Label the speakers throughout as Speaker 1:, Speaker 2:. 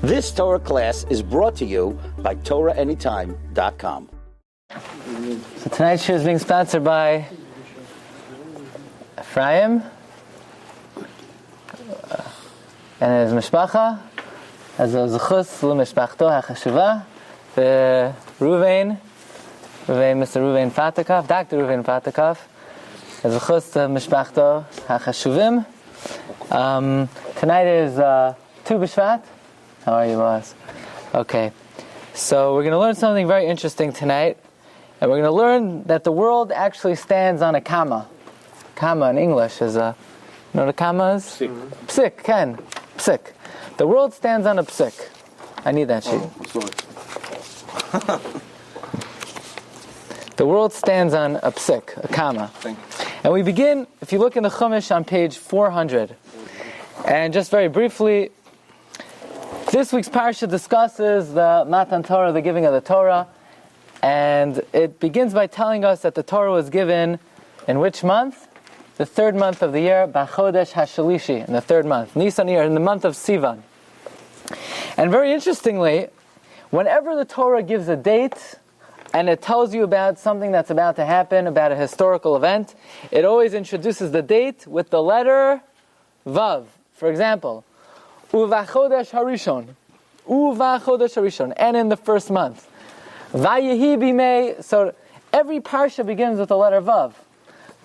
Speaker 1: This Torah class is brought to you by TorahAnytime.com.
Speaker 2: So tonight's shiur is being sponsored by Ephraim and his mishpacha, as a zechus l'mishpachto hachashuva, Mr. Ruvain Fatakov, Dr. Ruvain Fatakov, as a zechus l'mishpachto hachashuvim. Tonight is Tu B'Shvat. How are you, boss? Okay, so we're going to learn something very interesting tonight, and we're going to learn that the world actually stands on a comma. Comma in English is a, you know what a comma is?
Speaker 3: Psik.
Speaker 2: Psik, Ken. Psik. The world stands on a psik. I need that sheet.
Speaker 3: Sorry.
Speaker 2: The world stands on a psik, a comma.
Speaker 3: Thank you.
Speaker 2: And we begin, if you look in the Chumash on page 400. And just very briefly, this week's Parsha discusses the Matan Torah, the giving of the Torah. And it begins by telling us that the Torah was given in which month? The third month of the year, B'chodesh HaShalishi, in the third month, Nisan year, in the month of Sivan. And very interestingly, whenever the Torah gives a date, and it tells you about something that's about to happen, about a historical event, it always introduces the date with the letter Vav. For example, Uvachodesh Harishon, Uvachodesh Harishon, and in the first month. Vayehi bimei, so every parsha begins with the letter Vav.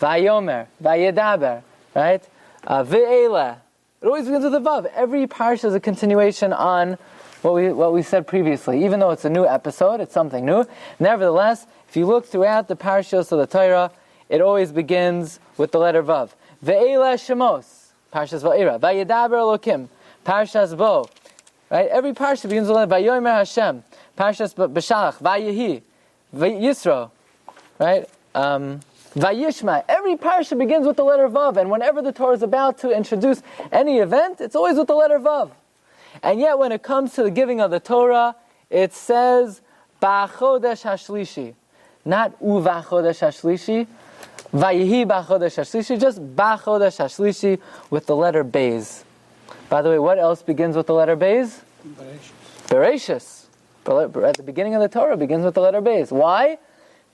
Speaker 2: Vayomer, Vayedaber, right? Ve'ela. It always begins with the Vav. Every parsha is a continuation on what we said previously. Even though it's a new episode, it's something new. Nevertheless, if you look throughout the parshas of the Torah, it always begins with the letter Vav. Ve'ela Shemos, Parshas Va'era. Vayedaber Elokim, Parshas Bo. Right? Every parsha begins with the letter Vayomer Hashem, Parshas B'Shalach, Vayehi, Yisro. Right? Vayishma. Every parsha begins with the letter Vav, and whenever the Torah is about to introduce any event, it's always with the letter Vav. And yet, when it comes to the giving of the Torah, it says B'chodesh Hashlishi, not Uvachodesh Hashlishi, Vayihi B'chodesh Hashlishi, just B'chodesh Hashlishi with the letter Beis. By the way, what else begins with the letter Beis? Bereshis. At the beginning of the Torah begins with the letter Beis. Why?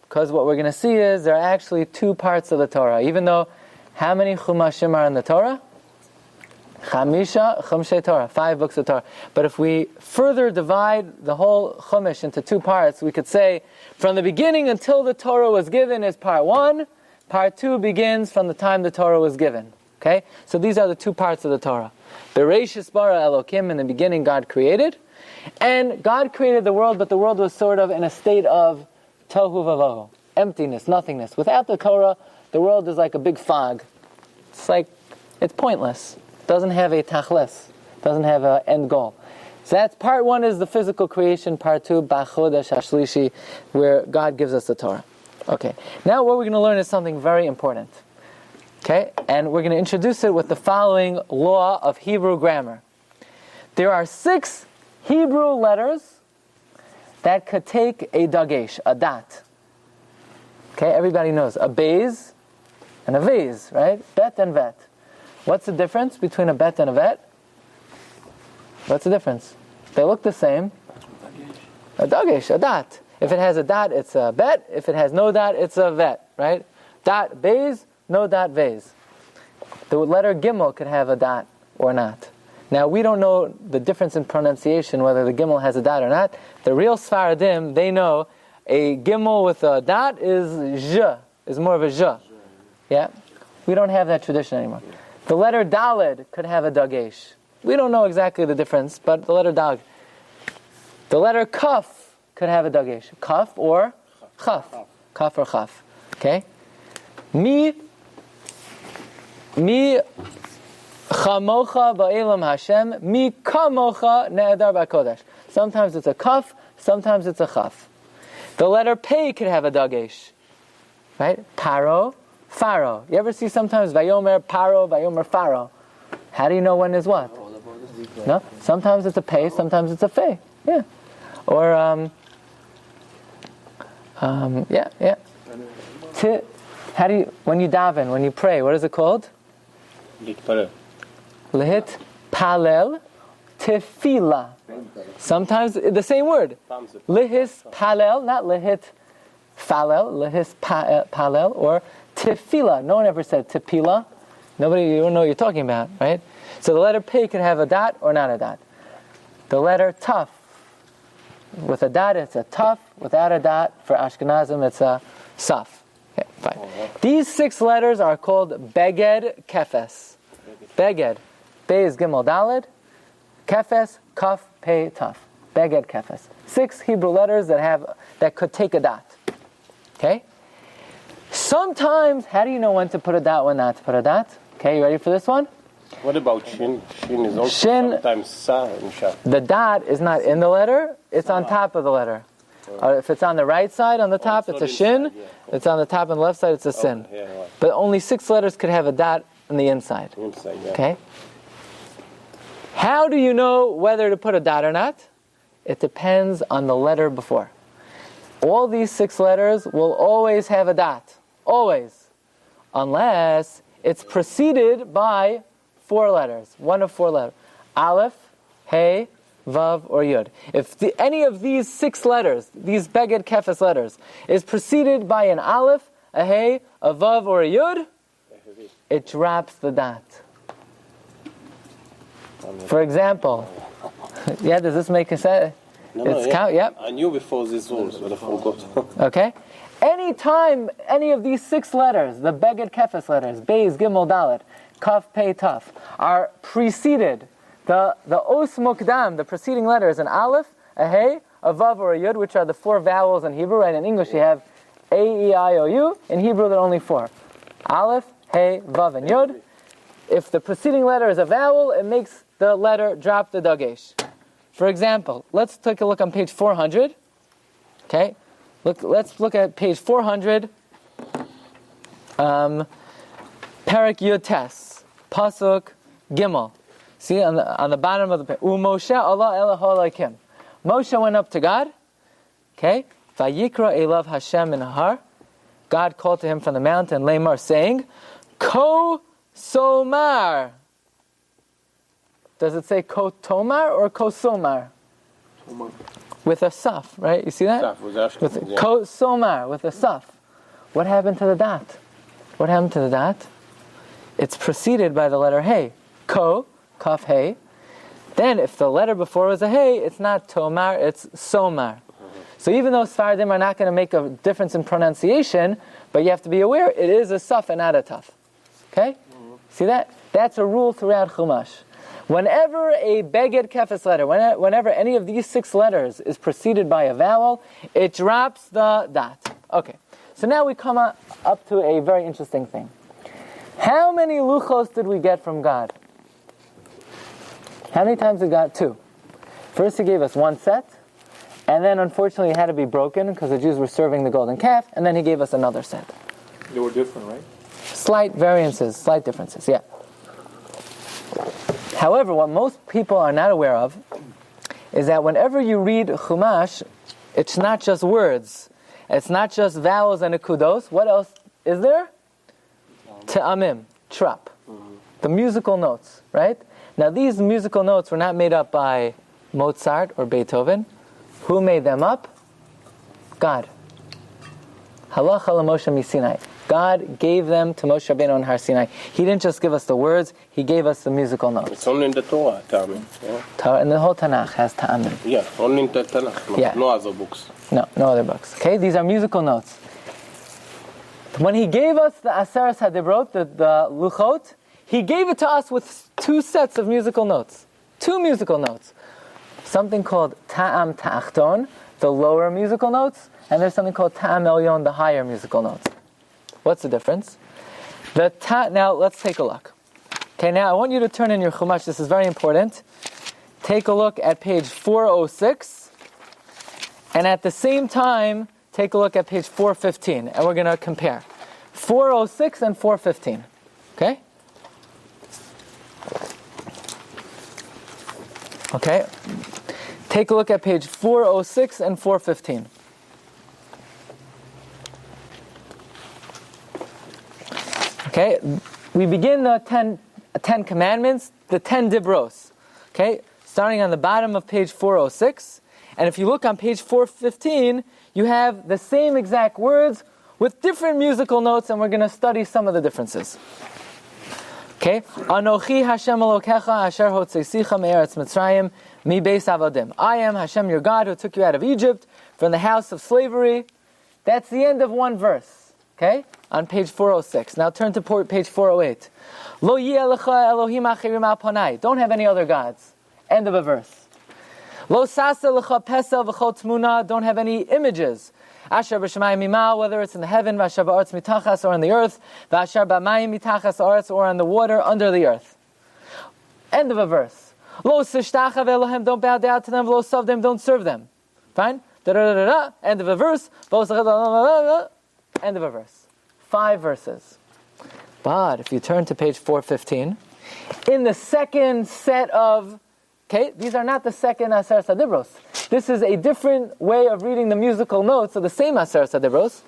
Speaker 2: Because what we're going to see is there are actually two parts of the Torah. Even though, how many Chumashim are in the Torah? Chumshei Torah, 5 books of Torah. But if we further divide the whole Chumash into 2 parts, we could say, from the beginning until the Torah was given is part 1, part 2 begins from the time the Torah was given. Okay? So these are the 2 parts of the Torah. Bereshis bara Elokim, in the beginning God created. And God created the world, but the world was sort of in a state of tohu vavohu, emptiness, nothingness. Without the Torah, the world is like a big fog. It's pointless. It doesn't have a tachlis. It doesn't have an end goal. So that's part 1 is the physical creation. Part 2, B'chodesh Hashlishi, where God gives us the Torah. Okay. Now what we're going to learn is something very important. Okay? And we're going to introduce it with the following law of Hebrew grammar. There are 6 Hebrew letters that could take a dagesh, a dot. Okay, everybody knows a beis and a vez, right? Bet and vet. What's the difference between a bet and a vet? What's the difference? They look the same. A dagesh, a dot. If it has a dot, it's a bet. If it has no dot, it's a vet, right? Dot beis, no dot vez. The letter gimel could have a dot or not. Now, we don't know the difference in pronunciation, whether the gimel has a dot or not. The real Sfaradim, they know a gimel with a dot is zh, is more of a zh. Yeah? We don't have that tradition anymore. The letter daled could have a dagesh. We don't know exactly the difference, but the letter dag. The letter kaf could have a dagesh. Kaf or chaf. Kaf or chaf. Okay? Mi chamocha ba'elam Hashem, mi kamocha ne'edar ba'kodesh. Sometimes it's a kaf, sometimes it's a chaf. The letter pei could have a dagesh. Right? Paro, Pharaoh. You ever see sometimes Vayomer Paro, Vayomer Pharaoh? How do you know when is what? No? Sometimes it's a pei, sometimes it's a fei. Yeah. Or, yeah. How do you, when you daven, when you pray, what is it called? Lihit palel tefillah. Sometimes the same word. Lihis palel, not lihit falel, lihis palel, or tefillah. No one ever said tefillah. You don't know what you're talking about, right? So the letter P can have a dot or not a dot. The letter Taf, with a dot it's a Taf, without a dot, for Ashkenazim it's a Saf. Okay, fine. These 6 letters are called Beged Kefes. Beged. Be is Gimel Daled. Kefes, Kaf, Pei, Taf. Beged Kefes. 6 Hebrew letters that could take a dot. Okay? Sometimes, how do you know when to put a dot, when not to put a dot? Okay, you ready for this one?
Speaker 3: What about shin? Shin is also sometimes sa and sha.
Speaker 2: The dot is not in the letter, it's on top of the letter. If it's on the right side, on the top, it's a shin. It's on the top and left side, it's a sin.
Speaker 3: Yeah, right.
Speaker 2: But only 6 letters could have a dot on the inside.
Speaker 3: Inside, yeah.
Speaker 2: Okay? How do you know whether to put a dot or not? It depends on the letter before. All these 6 letters will always have a dot. Always. Unless it's preceded by 4 letters. One of 4 letters. Aleph, Hey, Vav, or Yud. If any of these 6 letters, these Beged Kefes letters, is preceded by an Aleph, a Hey, a Vav, or a Yud, it drops the dot. For example, yeah, does this make sense?
Speaker 3: No,
Speaker 2: count, yep.
Speaker 3: I knew before these rules, but I forgot.
Speaker 2: Okay? Anytime any of these 6 letters, the Beged Kefes letters, Beis, Gimel, Dalet, Kaf, Pei, Taf, are preceded, the Os Mukdam, the preceding letters, an Aleph, a Hey, a Vav, or a Yud, which are the 4 vowels in Hebrew, right? In English you have A, E, I, O, U. In Hebrew there are only 4. Aleph, Hey, Vav, and Yud. If the preceding letter is a vowel, it makes the letter drop the dagesh. For example, let's take a look on page 400. Okay? Let's look at page 400. Parak Yud Tes. Pasuk Gimel. See, on the bottom of the page. Moshe Allah Eloho Elokim. Moshe went up to God. Okay? Vayikra Elav Hashem in Har. God called to him from the mountain, Lamar, saying, Ko Somar. Does it say Ko Tomar or Ko Somar?
Speaker 3: Tomar.
Speaker 2: With a saf, right? You see that?
Speaker 3: Saf was
Speaker 2: with Ko Somar, with a saf. What happened to the dot? What happened to the dot? It's preceded by the letter Hey. Ko, Kaf Hey. Then if the letter before was a Hey, it's not Tomar, it's Somar. So even though Sfardim are not going to make a difference in pronunciation, but you have to be aware, it is a saf and not a taf. Okay? See that? That's a rule throughout Chumash. Whenever a Beged Kefes letter, whenever any of these 6 letters is preceded by a vowel, it drops the dot. Okay. So now we come up to a very interesting thing. How many luchos did we get from God? How many times did God? 2. First he gave us 1 set, and then unfortunately it had to be broken because the Jews were serving the golden calf, and then he gave us another set.
Speaker 4: They were different, right?
Speaker 2: Slight variances, slight differences, yeah. However, what most people are not aware of is that whenever you read Chumash, it's not just words. It's not just vowels and akudos. What else is there? Te'amim, trap. The musical notes, right? Now these musical notes were not made up by Mozart or Beethoven. Who made them up? God. Halacha l'Moshe miSinai. God gave them to Moshe Rabbeinu on Har Sinai. He didn't just give us the words, he gave us the musical notes.
Speaker 3: It's only in the Torah, Taam.
Speaker 2: Torah, and the whole Tanakh has Ta'amim.
Speaker 3: Yeah, only in the Tanakh.
Speaker 2: Yeah.
Speaker 3: No other books.
Speaker 2: No other books. Okay, these are musical notes. When he gave us the Aseres HaDibrot, the Luchot, he gave it to us with 2 sets of musical notes. 2 musical notes. Something called Taam Ta'achton, the lower musical notes, and there's something called Taam Elyon, the higher musical notes. What's the difference? Now let's take a look. Okay, now I want you to turn in your Chumash. This is very important. Take a look at page 406, and at the same time, take a look at page 415, and we're going to compare 406 and 415. Okay? Okay. Take a look at page 406 and 415. Okay, we begin the 10 commandments, the 10 dibros. Okay, starting on the bottom of page 406. And if you look on page 415, you have the same exact words with different musical notes, and we're going to study some of the differences. Okay? Anochi Hashem Elokecha asher hotzesicha me'eretz Mitzrayim mi beis avodim. I am Hashem your God who took you out of Egypt from the house of slavery. That's the end of one verse. Okay? On page 406. Now turn to page 408. Lo yeh lecha Elohim achirim al panai. Don't have any other gods. End of a verse. Lo sasa lecha pesel v'chol tmuna. Don't have any images. Asher b'shamayim mimal, whether it's in the heaven, v'asher ba'aretz mitachas, or on the earth, v'asher b'mayim mitachas aretz, or on the water under the earth. End of a verse. Lo sishtachav Elohim, don't bow down to them. Lo savdem, don't serve them. Fine? Da-da-da-da-da. End of a verse. End of a verse. 5 verses. But if you turn to page 415, in the second set of, okay, these are not the second Aser Sadibros. This is a different way of reading the musical notes of the same Aser Sadibros.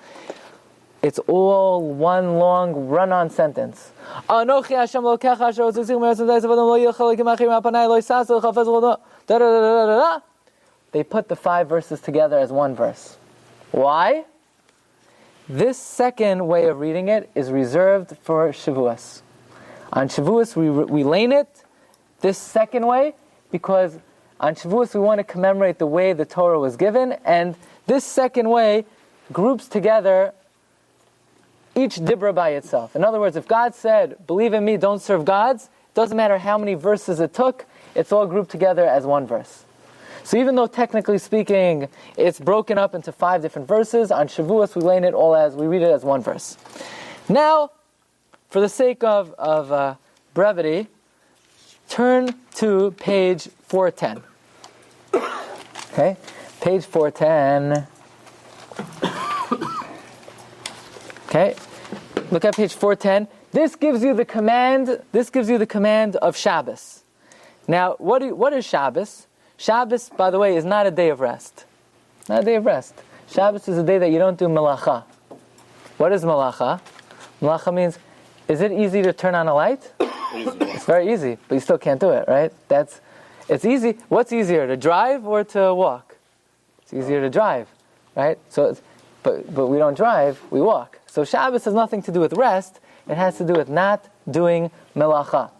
Speaker 2: It's all one long run-on sentence. Anochi Hashem Elokecha asher hotzesicha me'eretz Mitzrayim lo yeh Elohim achirim al panai lo yisasa lecha pesel da da da da da. They put the 5 verses together as one verse. Why? This second way of reading it is reserved for Shavuos. On Shavuos we lane it this second way because on Shavuos we want to commemorate the way the Torah was given, and this second way groups together each dibra by itself. In other words, if God said, believe in me, don't serve gods, it doesn't matter how many verses it took, it's all grouped together as one verse. So even though technically speaking it's broken up into 5 different verses, on Shavuos we lane it all as, we read it as one verse. Now, for the sake of brevity, turn to page 410. Okay, page 410. Okay, look at page 410. This gives you the command. This gives you the command of Shabbos. Now, what is Shabbos? Shabbos, by the way, is not a day of rest. Not a day of rest. Shabbos is a day that you don't do melacha. What is melacha? Melacha means, is it easy to turn on a light? It's very easy, but you still can't do it, right? It's easy. What's easier, to drive or to walk? It's easier to drive, right? So, but we don't drive, we walk. So Shabbos has nothing to do with rest. It has to do with not doing melacha.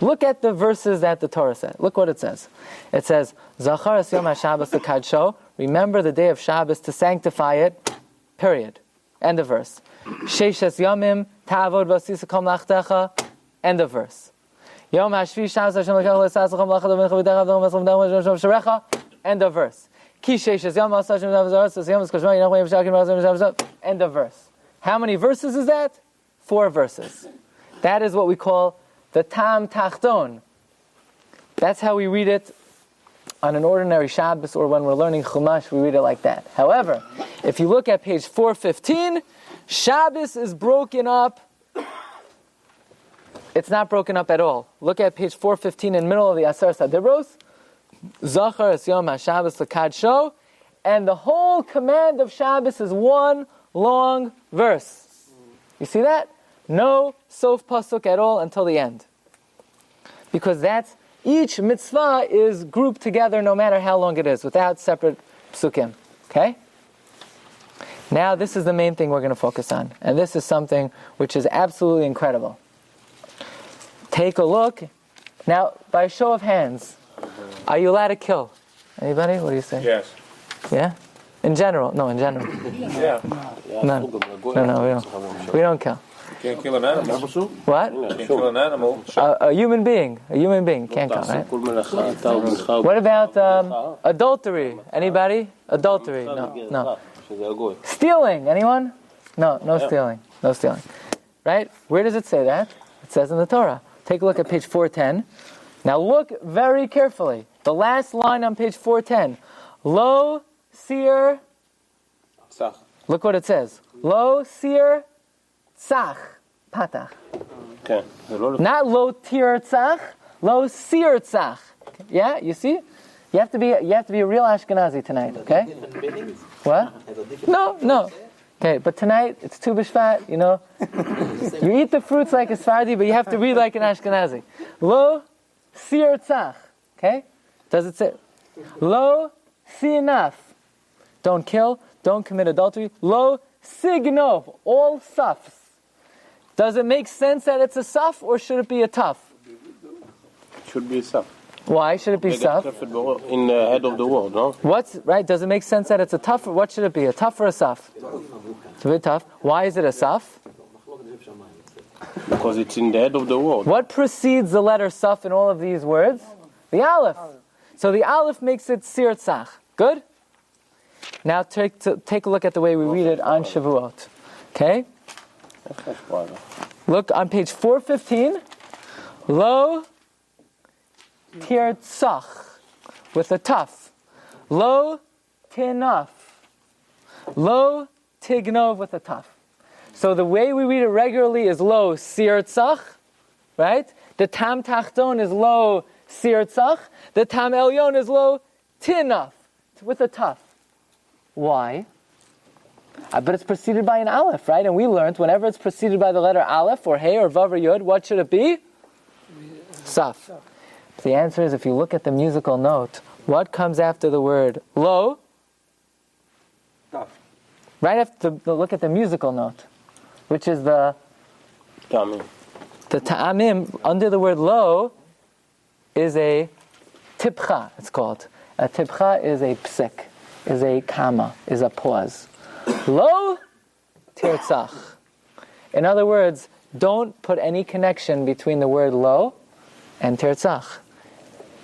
Speaker 2: Look at the verses that the Torah said. Look what it says. It says, Zachar es yom ha-Shabbos l'kadsho. Remember the day of Shabbos to sanctify it. Period. End of verse. Sheish es yomim ta'avod v'asisa kol mlachtecha. End of verse. Yom ha-shvi Shabbos Hashem l'kach l'sas l'chom l'achad l'mincha v'dech v'dech v'dech v'dech v'dech v'dech. End of verse. Ki sheish es yom ha-Hashem l'kach l'sas. End of verse. How many verses is that? 4 verses. That is what we call the Taam Tachton. That's how we read it on an ordinary Shabbos, or when we're learning Chumash, we read it like that. However, if you look at page 415, Shabbos is broken up. It's not broken up at all. Look at page 415 in the middle of the Aser Sadibros. Zachar es yom ha-Shabbos l'kadsho. And the whole command of Shabbos is one long verse. You see that? No sof pasuk at all until the end. Because each mitzvah is grouped together no matter how long it is, without separate psukim. Okay? Now this is the main thing we're going to focus on. And this is something which is absolutely incredible. Take a look. Now, by show of hands, are you allowed to kill? Anybody? What do you say?
Speaker 3: Yes.
Speaker 2: Yeah? In general? No, in general.
Speaker 3: Yeah.
Speaker 2: No, we don't kill.
Speaker 3: Can't kill an animal.
Speaker 2: What?
Speaker 3: Can't kill an animal.
Speaker 2: A human being can't kill, right? What about adultery? Anybody? Adultery? No. Stealing? Anyone? No stealing. No stealing. Right? Where does it say that? It says in the Torah. Take a look at page 410. Now look very carefully. The last line on page 410. Lo seer. Look what it says. Lo seer tzach patach.
Speaker 3: Okay.
Speaker 2: Not lo tir tzach. Lo seer tzach. Yeah, you see? You have to be a real Ashkenazi tonight. Okay. What? No. Okay, but tonight it's Tu B'Shvat. You know, you eat the fruits like a Sephardi, but you have to read like an Ashkenazi. Lo seer tzach. Okay? Does it say? Lo sinaf. Don't kill, don't commit adultery. Lo signov. All safs. Does it make sense that it's a saf, or should it be a taf?
Speaker 3: It should be a saf.
Speaker 2: Why should it be saf?
Speaker 3: In the head of the word, no?
Speaker 2: What's right? Does it make sense that it's a taf, or what should it be? A taf or a saf? It's a bit tough. Why is it a saf?
Speaker 3: Because it's in the head of the word.
Speaker 2: What precedes the letter saf in all of these words? The aleph. So the aleph makes it sir tzach. Good? Now take a look at the way we read it on Shavuot. Okay? Look on page 415. Lo tirtzach with a taf. Lo tinaf. Lo tignov with a taf. So the way we read it regularly is lo sirtzach, right? The tam tachton is lo sirtzach. The tam elyon is lo tinaf with a taf. Why? But it's preceded by an aleph, right? And we learned whenever it's preceded by the letter aleph or hey or vav or yud, what should it be? Saf. The answer is, if you look at the musical note, what comes after the word lo?
Speaker 4: Taf.
Speaker 2: Right after look at the musical note, which is the
Speaker 3: Taamim.
Speaker 2: The ta'amim under the word lo is a tipcha, it's called. A tipcha is a psik, is a comma, is a pause. Lo tirtzach. In other words, don't put any connection between the word lo and tirtzach.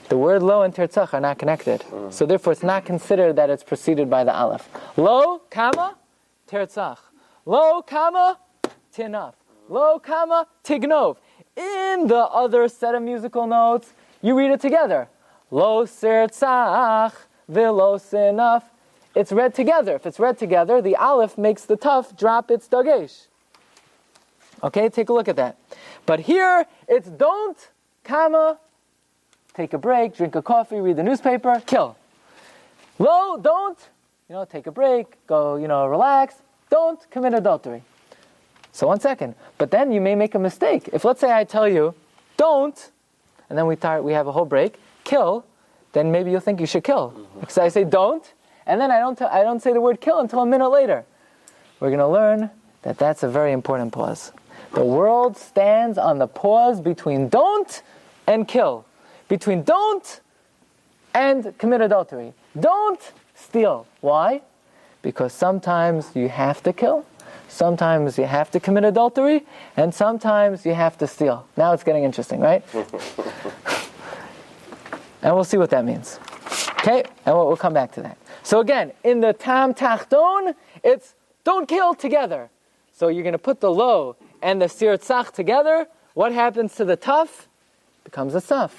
Speaker 2: The word lo and tirtzach are not connected. So therefore it's not considered that it's preceded by the aleph. Lo, comma, tirtzach. Lo, comma, tinaf. Lo, comma, tignov. In the other set of musical notes, you read it together. Lo sirtzach, v'lo sinaf. It's read together. If it's read together, the aleph makes the taf drop its dagesh. Okay, take a look at that. But here, it's don't, comma, take a break, drink a coffee, read the newspaper, kill. Lo, don't, take a break, go, relax. Don't commit adultery. So 1 second. But then you may make a mistake. If let's say I tell you, don't, and then we have a whole break, kill, then maybe you'll think you should kill. Because I say don't, and then I don't say the word kill until a minute later. We're going to learn that that's a very important pause. The world stands on the pause between don't and kill. Between don't and commit adultery. Don't steal. Why? Because sometimes you have to kill, sometimes you have to commit adultery, and sometimes you have to steal. Now it's getting interesting, right? And we'll see what that means. Okay? And we'll come back to that. So again, in the tam tachton, it's don't kill together. So you're going to put the lo and the sir tzach together. What happens to the taf? Becomes a saf.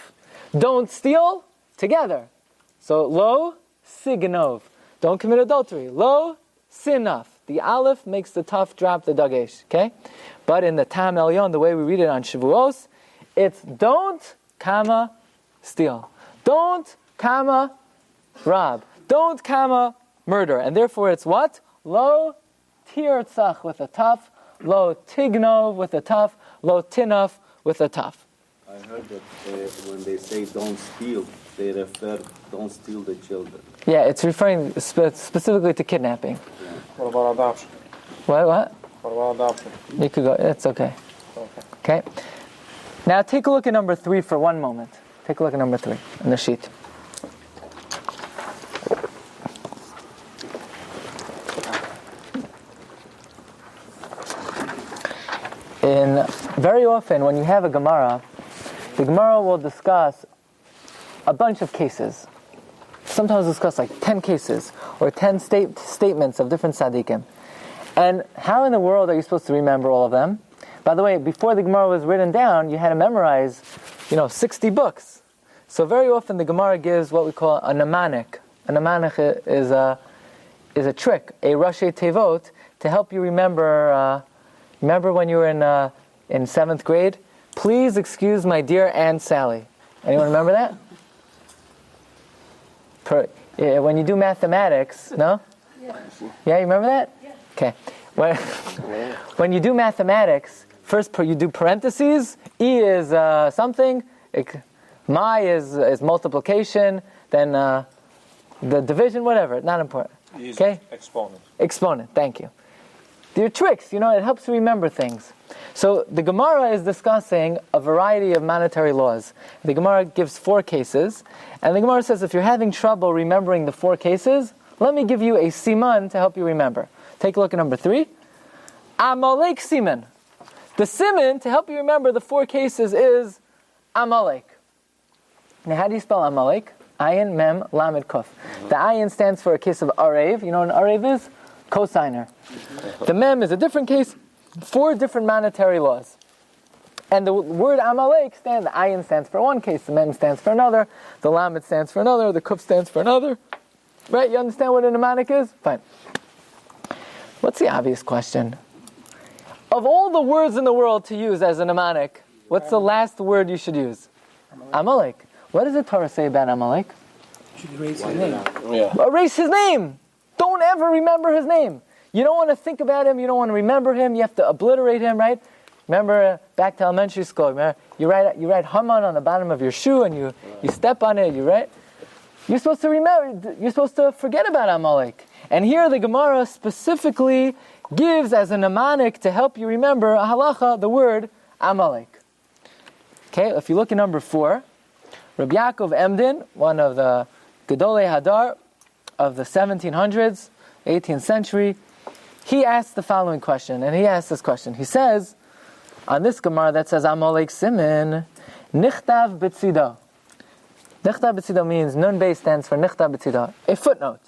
Speaker 2: Don't steal together. So lo signov. Don't commit adultery. Lo sinaf. The aleph makes the taf drop the dagesh. Okay? But in the tam elyon, the way we read it on Shavuos, it's don't, comma, steal. Don't, comma, rob. Don't, comma, murder. And therefore it's what? Lo tirtzach with a taf. Lo tignov with a taf. Lo tinaf with a taf.
Speaker 4: I heard that when they say don't steal, they refer don't steal the children.
Speaker 2: Yeah, it's referring specifically to kidnapping.
Speaker 4: Yeah.
Speaker 3: What about adoption?
Speaker 2: What?
Speaker 3: What about adoption?
Speaker 2: You could go, it's okay. Okay? Now take a look at number 3 for 1 moment. Take a look at number 3 in the sheet. Very often when you have a Gemara, the Gemara will discuss a bunch of cases. Sometimes discuss like 10 cases or 10 statements of different tzaddikim. And how in the world are you supposed to remember all of them? By the way, before the Gemara was written down, you had to memorize, 60 books. So very often the Gemara gives what we call a mnemonic. A mnemonic is a trick, a rashi tevot, to help you remember. Remember when you were in 7th grade? Please excuse my dear Aunt Sally. Anyone remember that? When you do mathematics, no? Yeah, you remember that? Yeah. Okay. When you do mathematics, first you do parentheses. E is something. My is multiplication, then the division, whatever, not important. Okay?
Speaker 3: Exponent.
Speaker 2: Exponent, thank you. They're tricks, it helps you remember things. So the Gemara is discussing a variety of monetary laws. The Gemara gives 4 cases, and the Gemara says if you're having trouble remembering the 4 cases, let me give you a siman to help you remember. Take a look at number 3. Amalek siman. The siman to help you remember the 4 cases is Amalek. Now how do you spell Amalek? Ayin, Mem, Lamed, Kuf. The Ayin stands for a case of Arev. You know what an Arev is? Cosigner. The Mem is a different case. 4 different monetary laws. And the word Amalek the Ayin stands for one case, the Mem stands for another, the Lamed stands for another, the Kuf stands for another. Right? You understand what a mnemonic is? Fine. What's the obvious question? Of all the words in the world to use as a mnemonic, what's the last word you should use? Amalek. What does the Torah say about Amalek?
Speaker 5: Should erase his name.
Speaker 3: Yeah.
Speaker 2: Erase his name. Don't ever remember his name. You don't want to think about him. You don't want to remember him. You have to obliterate him, right? Remember back to elementary school. Remember, you write Haman on the bottom of your shoe, and you step on it. You're supposed to remember. You're supposed to forget about Amalek. And here the Gemara specifically gives as a mnemonic to help you remember a halacha the word Amalek. Okay, if you look at number 4, Rabbi Yaakov Emden, one of the Gedolei Hadar of the 1700s, 18th century, he asked the following question, and he asked this question. He says, on this Gemara that says Amalek Simin, Nichtav B'tzido. Nichtav B'tzido means Nun Beis stands for Nichtav B'tzido, a footnote.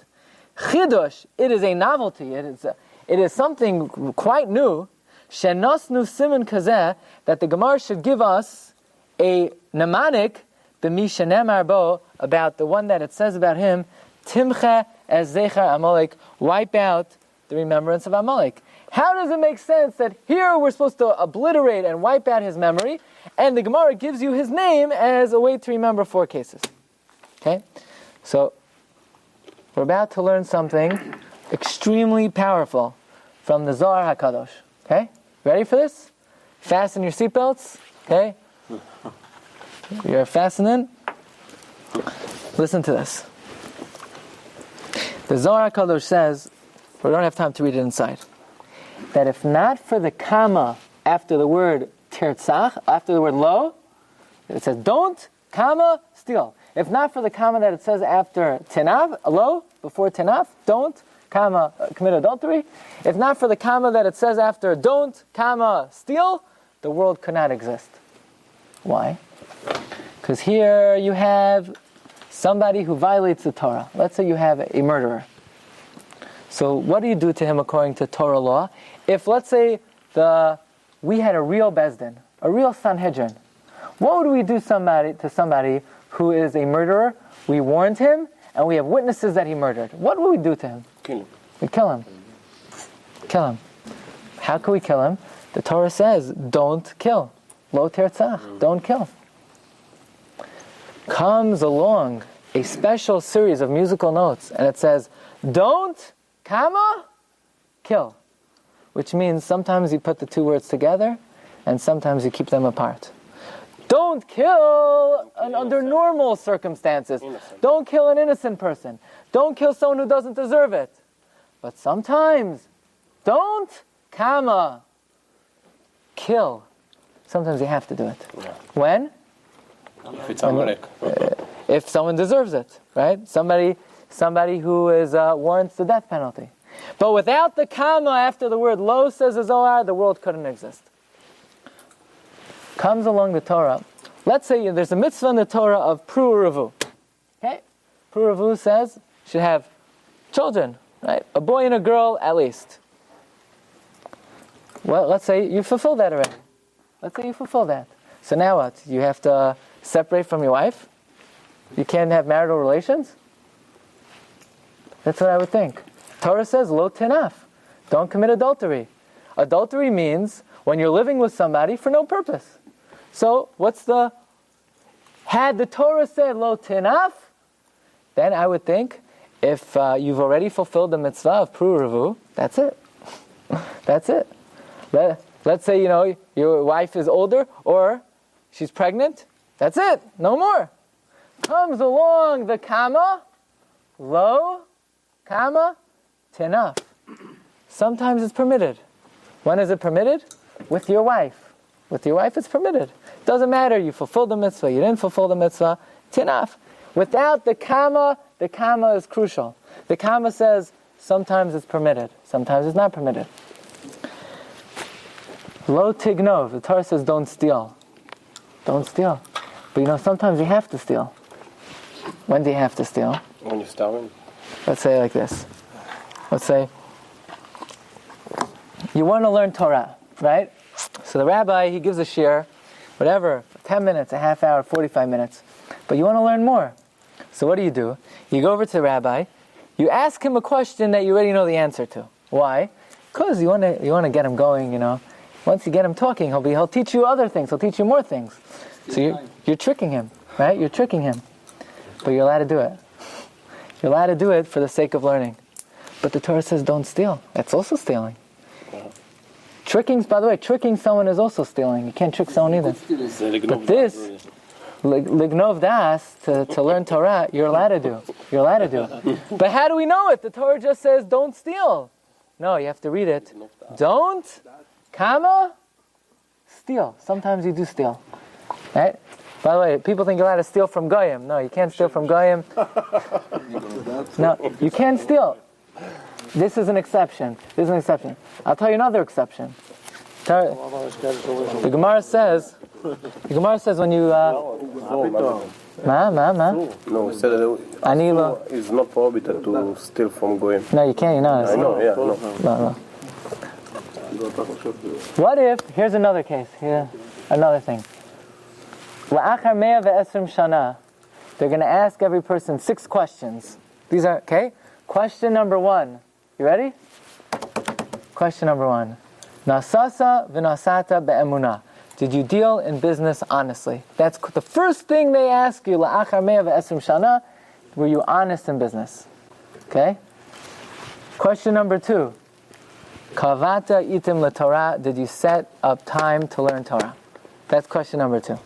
Speaker 2: Chidush, it is a novelty, it is something quite new, Shenosnu Simin Kazeh, that the Gemara should give us a mnemonic b'mi shenemar bo, about the one that it says about him, Timcha as Zechar Amalek, wipe out the remembrance of Amalek. How does it make sense that here we're supposed to obliterate and wipe out his memory, and the Gemara gives you his name as a way to remember 4 cases? Okay? So, we're about to learn something extremely powerful from the Zohar HaKadosh. Okay? Ready for this? Fasten your seatbelts. Okay? You're fastening. Listen to this. The Zohar HaKadosh says, we don't have time to read it inside, that if not for the comma after the word tirtzach, after the word lo, it says don't, comma, steal. If not for the comma that it says after tenav, lo, before tenav, don't, comma, commit adultery. If not for the comma that it says after don't, comma, steal, the world could not exist. Why? Because here you have somebody who violates the Torah. Let's say you have a murderer. So what do you do to him according to Torah law? If, let's say, we had a real Bezdin, a real Sanhedrin, what would we do to somebody who is a murderer? We warned him, and we have witnesses that he murdered. What would we do to him?
Speaker 3: Kill him.
Speaker 2: We'd kill him. Kill him. How can we kill him? The Torah says, don't kill. Lo tertzach, don't kill. Comes along a special series of musical notes, and it says, don't, comma, kill. Which means sometimes you put the 2 words together, and sometimes you keep them apart. Don't kill under normal circumstances.
Speaker 3: Innocent.
Speaker 2: Don't kill an innocent person. Don't kill someone who doesn't deserve it. But sometimes, don't, comma, kill. Sometimes you have to do it.
Speaker 3: Yeah.
Speaker 2: When?
Speaker 3: If it's Amalek.
Speaker 2: If someone deserves it, right? Somebody who is warrants the death penalty. But without the comma after the word lo, says the Zohar, the world couldn't exist. Comes along the Torah. Let's say there's a mitzvah in the Torah of pru'uravu. Okay? Pru'uravu says you should have children, right? A boy and a girl at least. Well, let's say you fulfill that already. Let's say you fulfill that. So now what? You have to separate from your wife? You can't have marital relations? That's what I would think. Torah says, lo tenaf. Don't commit adultery. Adultery means when you're living with somebody for no purpose. So, had the Torah said lo tenaf, then I would think, if you've already fulfilled the mitzvah of pru'uravu, that's it. That's it. Let's say, your wife is older, or she's pregnant, That's it. No more. Comes along the kama, lo, kama, tinaf. Sometimes it's permitted. When is it permitted? With your wife. With your wife it's permitted. Doesn't matter, you fulfilled the mitzvah, you didn't fulfill the mitzvah, tinaf. Without the kama is crucial. The kama says sometimes it's permitted, sometimes it's not permitted. Lo tignov, the Torah says don't steal. Don't steal. But sometimes you have to steal. When do you have to steal?
Speaker 3: When you're starving.
Speaker 2: Let's say like this. Let's say you want to learn Torah, right? So the rabbi, he gives a shiur, whatever, 10 minutes, a half hour, 45 minutes. But you want to learn more. So what do? You go over to the rabbi, you ask him a question that you already know the answer to. Why? Because you want to get him going, Once you get him talking, he'll teach you other things, he'll teach you more things. So you're tricking him, right? You're tricking him. But you're allowed to do it. You're allowed to do it for the sake of learning. But the Torah says don't steal. That's also stealing. By the way, tricking someone is also stealing. You can't trick someone either. But this, lignov das, to learn Torah, you're allowed to do. You're allowed to do. But how do we know it? The Torah just says don't steal. No, you have to read it. Don't, steal. Sometimes you do steal. Right? By the way, people think you're allowed to steal from goyim. No, you can't steal from goyim. No, you can't steal. This is an exception. I'll tell you another exception. The Gemara says when you...
Speaker 3: No, it said that it's not prohibited to steal from goyim.
Speaker 2: No, you can't,
Speaker 3: I know, yeah,
Speaker 2: No. What if, here's another case, another thing. La'achar 120 shana, they're going to ask every person 6 questions. These are, okay? Question number 1. You ready? Question number 1. Nasasa v'nasata be'emunah. Did you deal in business honestly? That's the first thing they ask you. La'achar 120 shana, were you honest in business? Okay? Question number 2. Kavata itim leTorah. Did you set up time to learn Torah? That's question number 2.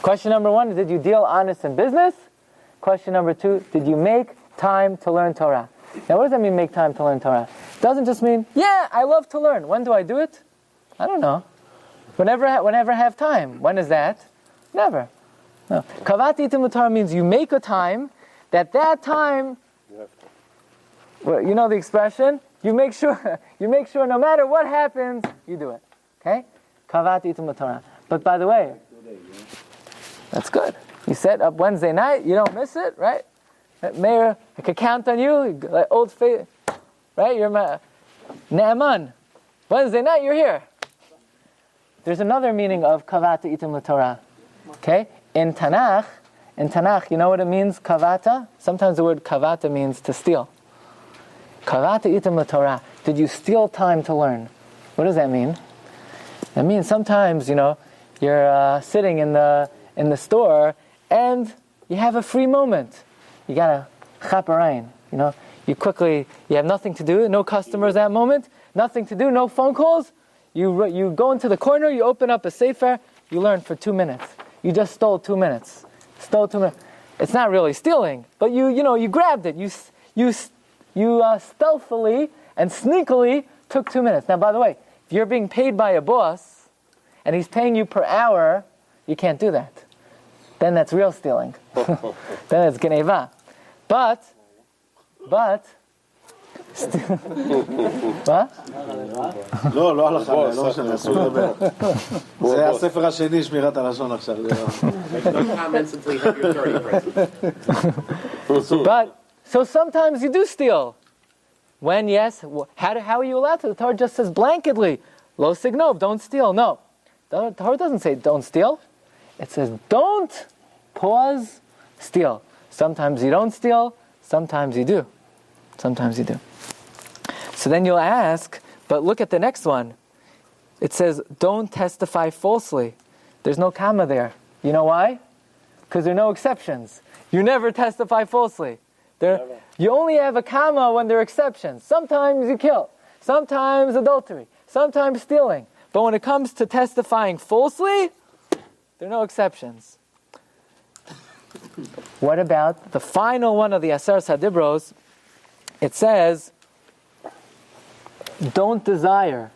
Speaker 2: Question number 1, did you deal honest in business? Question number 2, did you make time to learn Torah? Now what does that mean, make time to learn Torah? It doesn't just mean, yeah, I love to learn. When do I do it? I don't know. Whenever I have time. When is that? Never. No. Kavati itim leTorah means you make a time, that time, well, you know the expression? You make sure no matter what happens, you do it. Okay? Kavati itim leTorah. But by the way, that's good. You set up Wednesday night, you don't miss it, right? Mayor, I could count on you, like old faith, right? You're my Ne'eman. Wednesday night, you're here. There's another meaning of kavata itim leTorah. Okay? In Tanakh, you know what it means, kavata? Sometimes the word kavata means to steal. Kavata itim leTorah. Did you steal time to learn? What does that mean? That means sometimes, you're sitting in the store and you have a free moment. You got a chaperein, you have nothing to do, no customers at that moment, nothing to do, no phone calls. You go into the corner, you open up a sefer, you learn for 2 minutes. You just stole 2 minutes. It's not really stealing, but you grabbed it. You stealthily and sneakily took 2 minutes. Now, by the way, if you're being paid by a boss and he's paying you per hour, you can't do that. Then that's real stealing. Then it's geneva. But, what?
Speaker 6: לא הלכה, לא משנה, אסור לדבר. זה הספר השני, שמירת הלשון עכשיו.
Speaker 2: But, so sometimes you do steal. When, yes, how are you allowed to? The Torah just says blanketly, lo signov, don't steal. No. The Torah doesn't say don't steal. It says don't, pause, steal. Sometimes you don't steal, sometimes you do. Sometimes you do. So then you'll ask, but look at the next one. It says don't testify falsely. There's no comma there. You know why? Because there are no exceptions. You never testify falsely. You only have a comma when there are exceptions. Sometimes you kill. Sometimes adultery. Sometimes stealing. But when it comes to testifying falsely, there are no exceptions. What about the final one of the Aseres HaDibros? It says, don't desire.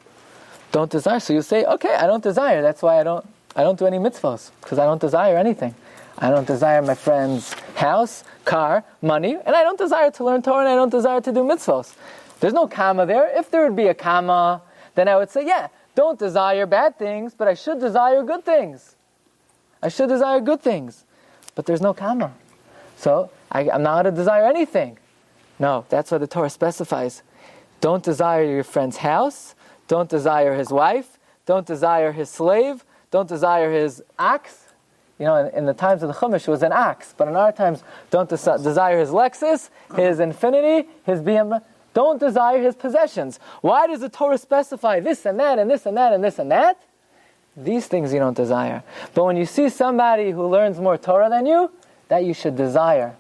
Speaker 2: Don't desire. So you say, okay, I don't desire. That's why I don't do any mitzvahs, because I don't desire anything. I don't desire my friend's house, car, money, and I don't desire to learn Torah, and I don't desire to do mitzvahs. There's no comma there. If there would be a comma, then I would say, yeah, don't desire bad things, but I should desire good things. I should desire good things. But there's no comma. So I'm not going to desire anything. No, that's what the Torah specifies. Don't desire your friend's house. Don't desire his wife. Don't desire his slave. Don't desire his ox. You know, in the times of the Chumash, it was an ox. But in our times, don't desire his Lexus, his Infinity, his BMW. Don't desire his possessions. Why does the Torah specify this and that and this and that and this and that? These things you don't desire. But when you see somebody who learns more Torah than you, that you should desire.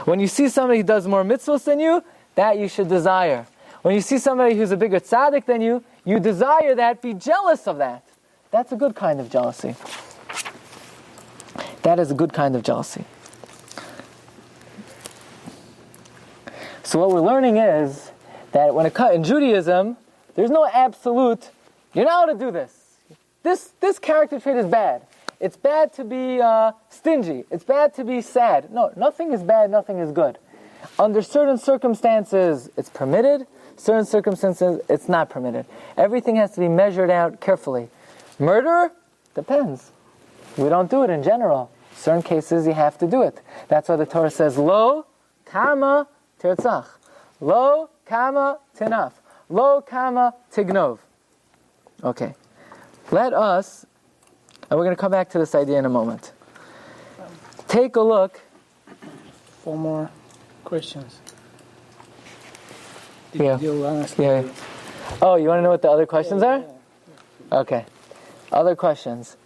Speaker 2: When you see somebody who does more mitzvahs than you, that you should desire. When you see somebody who's a bigger tzaddik than you, you desire that, be jealous of that. That's a good kind of jealousy. That is a good kind of jealousy. So what we're learning is that when it comes in Judaism, there's no absolute, you're not allowed to do this. This character trait is bad. It's bad to be stingy. It's bad to be sad. No, nothing is bad, nothing is good. Under certain circumstances, it's permitted. Certain circumstances, it's not permitted. Everything has to be measured out carefully. Murder? Depends. We don't do it in general. Certain cases, you have to do it. That's why the Torah says, Lo, kama, tirtzach. Lo, kama, tinaf. Lo, kama, tignov. Okay. Let us, and we're going to come back to this idea in a moment. Take a look.
Speaker 5: 4 more questions.
Speaker 2: Yeah.
Speaker 5: Yeah.
Speaker 2: Oh, you want to know what the other questions are? Okay. Other questions.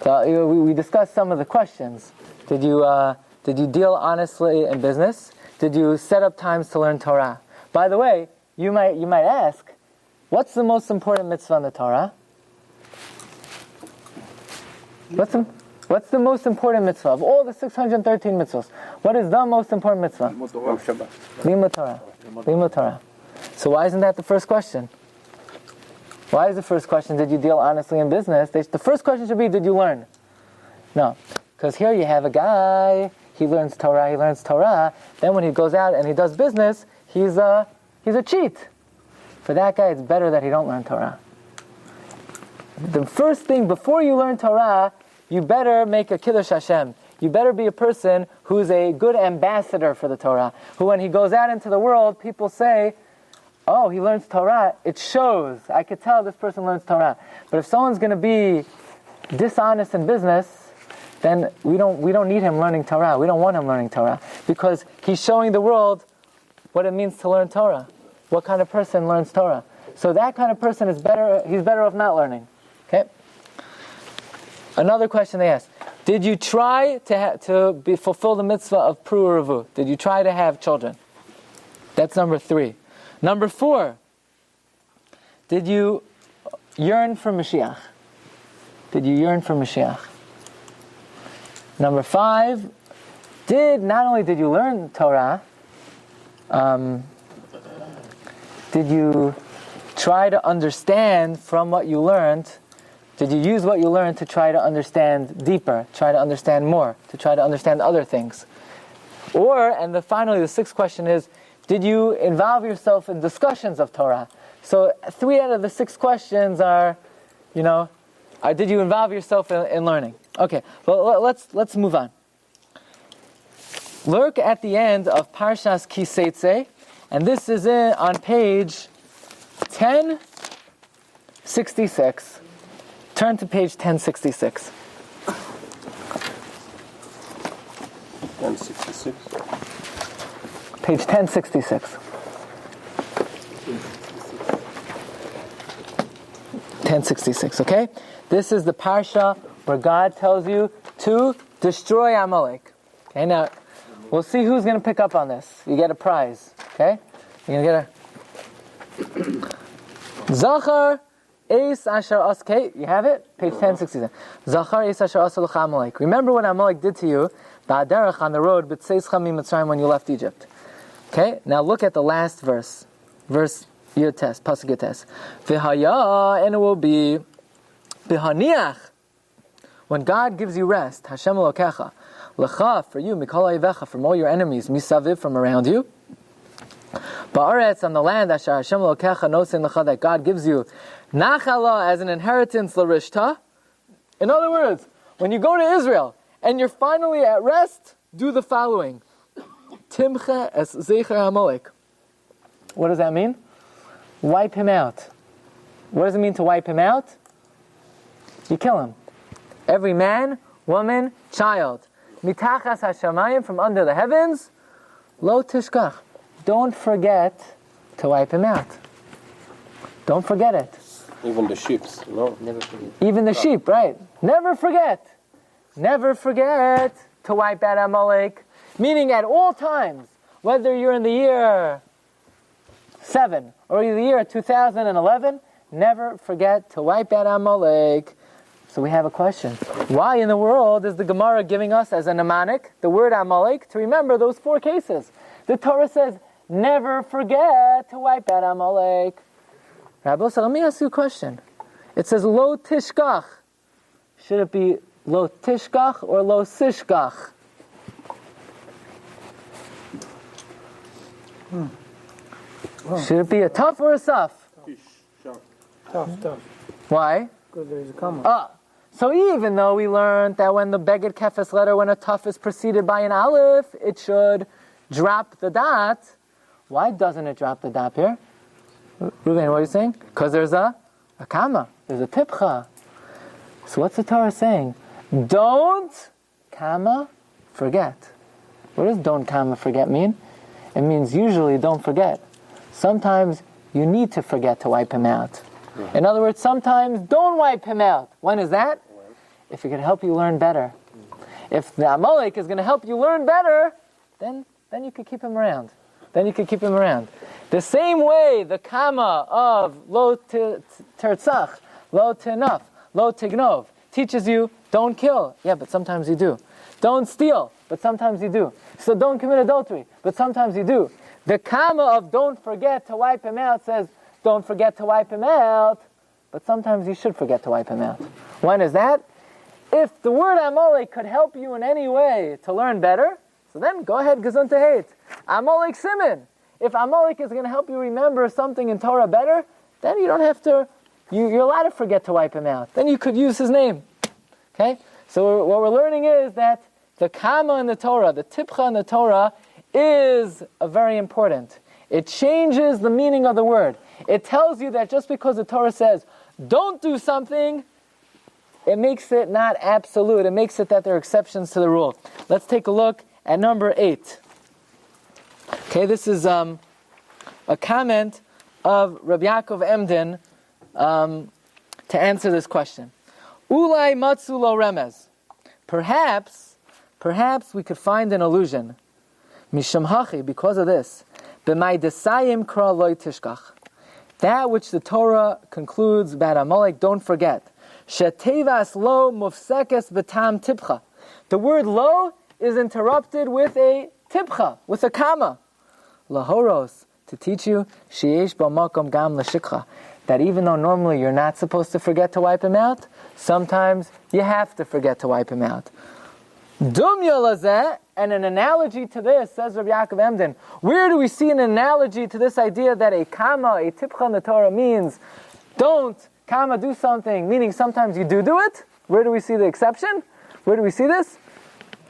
Speaker 2: So we discussed some of the questions. Did you deal honestly in business? Did you set up times to learn Torah? By the way, you might ask, what's the most important mitzvah in the Torah? What's the most important mitzvah of all the 613 mitzvahs? What is the most important mitzvah? Limud Torah. Limud Torah. So why isn't that the first question? Why is the first question, did you deal honestly in business? The first question should be, did you learn? No. Because here you have a guy, he learns Torah. Then when he goes out and he does business, he's a cheat. For that guy, it's better that he don't learn Torah. The first thing, before you learn Torah, you better make a Kiddush Hashem. You better be a person who's a good ambassador for the Torah. Who when he goes out into the world, people say, oh, he learns Torah. It shows. I could tell this person learns Torah. But if someone's going to be dishonest in business, then we don't need him learning Torah. We don't want him learning Torah. Because he's showing the world what it means to learn Torah. What kind of person learns Torah. So that kind of person is better, he's better off not learning. Okay? Another question they asked. Did you try to fulfill the mitzvah of Pru Uravu? Did you try to have children? That's number 3. Number 4. Did you yearn for Mashiach? Did you yearn for Mashiach? Number 5. Not only did you learn Torah, did you try to understand from what you learned? Did you use what you learned to try to understand deeper, try to understand more, to try to understand other things? Finally, the 6th question is, did you involve yourself in discussions of Torah? So 3 out of the 6 questions are, did you involve yourself in learning? Okay, well, let's move on. Look at the end of Parshas Kiseitze, and this is on page 1066. Turn to page 1066.
Speaker 3: 1066.
Speaker 2: Page 1066. 1066, okay? This is the Parsha where God tells you to destroy Amalek. Okay, now, we'll see who's going to pick up on this. You get a prize, okay? You're going to get a... Zachar Eis asher okay, you have it? Page 1067. Zachar eis asher asa l'cha Amalek. Remember what Amalek did to you, ba'aderech on the road, b'tseischa mi'Mitzrayim when you left Egypt. Okay, now look at the last verse. Verse Yud-tes, Pasuk Yud-tes. V'haya, and it will be, b'haniach, when God gives you rest, Hashem Elokecha, l'cha, for you, mikol ha'yevecha, from all your enemies, misaviv, from around you, ba'aretz, on the land, asher Hashem Elokecha, nosin l'cha, that God gives you, nachala, as an inheritance, l'rishta. In other words, when you go to Israel, and you're finally at rest, do the following. Timcha es zecher Amalek. What does that mean? Wipe him out. What does it mean to wipe him out? You kill him. Every man, woman, child. Mitachas hashamayim, from under the heavens. Lo tishkach. Don't forget to wipe him out. Don't forget it.
Speaker 3: Even the sheep, no?
Speaker 7: Never forget.
Speaker 2: Even the sheep, right? Never forget. Never forget to wipe out Amalek. Meaning at all times, whether you're in the year 7 or the year 2011, never forget to wipe out Amalek. So we have a question. Why in the world is the Gemara giving us as a mnemonic the word Amalek to remember those 4 cases? The Torah says, never forget to wipe out Amalek. Rabbi, let me ask you a question. It says, lo tishkach. Should it be lo tishkach or lo sishkach? Should it be a tough or a saf?
Speaker 5: Tough.
Speaker 2: Why?
Speaker 5: Because there is a comma.
Speaker 2: So even though we learned that when the beged kefes letter, when a tough is preceded by an aleph, it should drop the dot. Why doesn't it drop the dot here? Ruben, what are you saying? Because there's a comma. There's a tipcha. So what's the Torah saying? Don't, comma, forget. What does don't, comma, forget mean? It means usually don't forget. Sometimes you need to forget to wipe him out. In other words, sometimes don't wipe him out. When is that? If it can help you learn better. If the Amalek is going to help you learn better, then you could keep him around. The same way the comma of lo tertzach, lo tenaf, lo tignov teaches you don't kill. Yeah, but sometimes you do. Don't steal, but sometimes you do. So don't commit adultery, but sometimes you do. The comma of don't forget to wipe him out says don't forget to wipe him out, but sometimes you should forget to wipe him out. When is that? If the word Amalek could help you in any way to learn better, so then go ahead, gesund to hate. Amalek Simon. If Amalek is going to help you remember something in Torah better, then you don't have to, you're allowed to forget to wipe him out. Then you could use his name. Okay? So what we're learning is that the comma in the Torah, the tipcha in the Torah, is very important. It changes the meaning of the word. It tells you that just because the Torah says, don't do something, it makes it not absolute. It makes it that there are exceptions to the rule. Let's take a look at number 8. Okay, this is a comment of Rabbi Yaakov Emden to answer this question. Ulai matzu lo remez. Perhaps we could find an allusion. Misham hachi, because of this. B'may desayim kra loy tishkach. That which the Torah concludes about Amalek, don't forget. Shetevas lo mufsekes b'tam tipcha. The word lo is interrupted with a tipcha, with a comma. Lahoros, to teach you, sheyesh b'makom gam l'shikcha. That even though normally you're not supposed to forget to wipe him out, sometimes you have to forget to wipe him out. Dumya lazeh, and an analogy to this, says Rabbi Yaakov Emden. Where do we see an analogy to this idea that a comma, a tipcha in the Torah means don't, comma, do something, meaning sometimes you do it? Where do we see the exception? Where do we see this?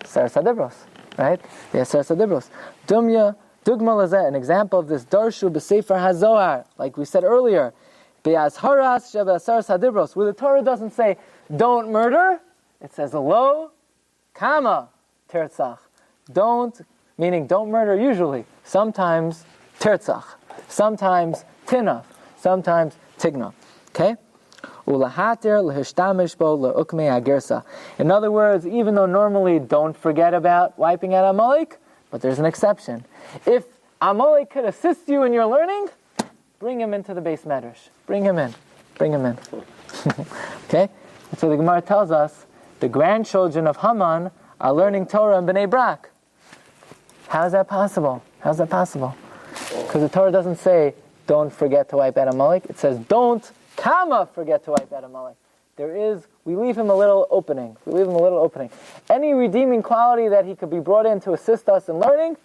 Speaker 2: Seres HaDibros, right? Yes, Seres HaDibros. Dumya, dugma lazeh, an example of this, darshu b'sefer hazohar, like we said earlier, be'azharas sheba Seres HaDibros, where the Torah doesn't say don't murder, it says lo, comma, tertzach. Don't, meaning don't murder usually. Sometimes tertzach. Sometimes tinaf. Sometimes tigna. Okay? Ulahatir lehishtamesh bo leukmei agersa. In other words, even though normally don't forget about wiping out Amalek, but there's an exception. If Amalek could assist you in your learning, bring him into the base medrash. Bring him in. Bring him in. Okay? And so the Gemara tells us the grandchildren of Haman are learning Torah in Bnei Brak. How is that possible? How's that possible? Because the Torah doesn't say, don't forget to wipe out Amalek. It says, don't, forget to wipe out Amalek. We leave him a little opening. Any redeeming quality that he could be brought in to assist us in learning,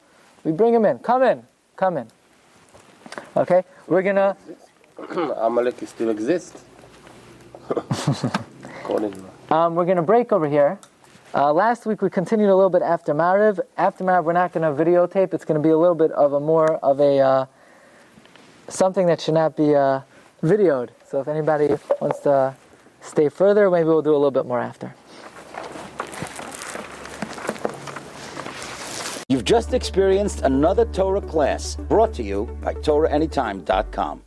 Speaker 2: we bring him in. Come in. Okay? We're going to...
Speaker 3: Amalek still exists.
Speaker 2: We're going to break over here. Last week we continued a little bit after Mariv. After Mariv we're not going to videotape. It's going to be a little bit of something that should not be videoed. So if anybody wants to stay further, maybe we'll do a little bit more after.
Speaker 1: You've just experienced another Torah class brought to you by TorahAnytime.com.